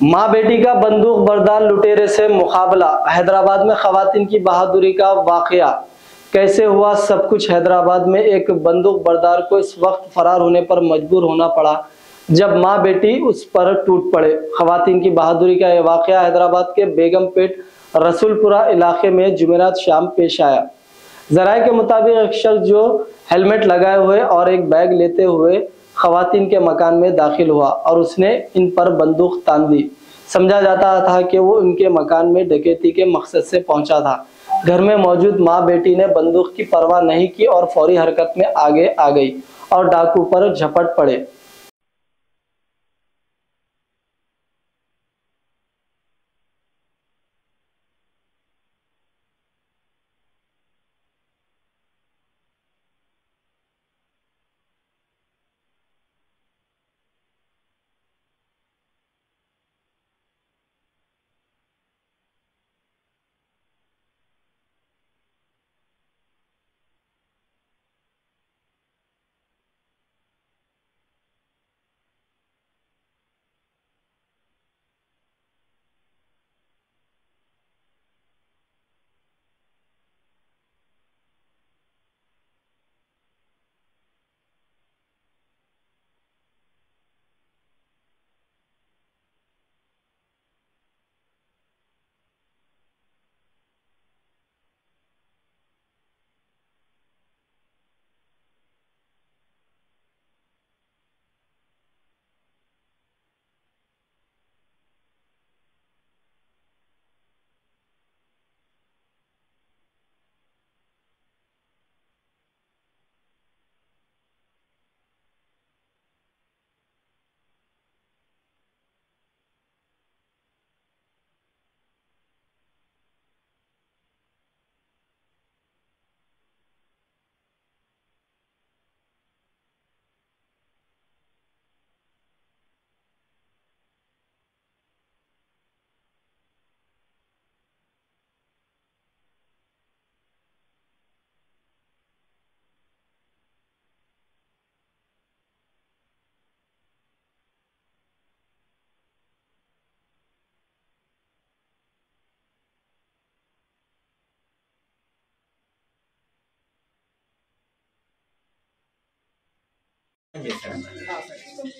मां बेटी का बंदूक बरदार लुटेरे से मुकाबला। हैदराबाद में खवातीन की बहादुरी का वाकया कैसे हुआ, सब कुछ। हैदराबाद में एक बंदूक बरदार को इस वक्त फरार होने पर मजबूर होना पड़ा जब मां बेटी उस पर टूट पड़े। खवातीन की बहादुरी का यह वाकया हैदराबाद के बेगमपेट रसूलपुरा इलाके में जुमेरात शाम पेश आया। जराये के मुताबिक एक शख्स जो हेलमेट लगाए हुए और एक बैग लेते हुए खवातीन के मकान में दाखिल हुआ और उसने इन पर बंदूक तान दी। समझा जाता था कि वो उनके मकान में डकैती के मकसद से पहुंचा था। घर में मौजूद मां बेटी ने बंदूक की परवाह नहीं की और फौरी हरकत में आगे आ गई और डाकू पर झपट पड़े।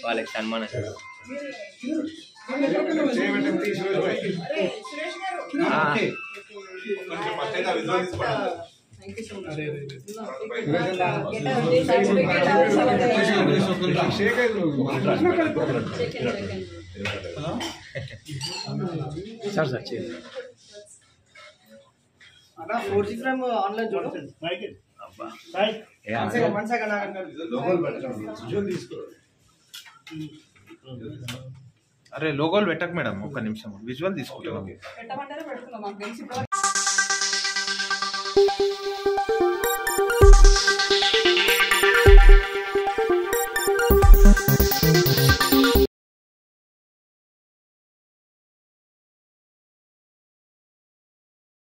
వాళ్ళకి సన్మానం సార్ సార్ అన్నా 4G ఫ్రేమ్ ఆన్లైన్ చూడండి రైట్ అబ్బా రైట్ వన్ సెకండ్ లోగోలు పెట్టండి విజువల్ తీసుకో అరే లోగోలు పెట్టక మేడం ఒక్క నిమిషం విజువల్ తీసుకుంటాం పెట్టమంటారా పెడుతున్నాం మాకు తెలిసి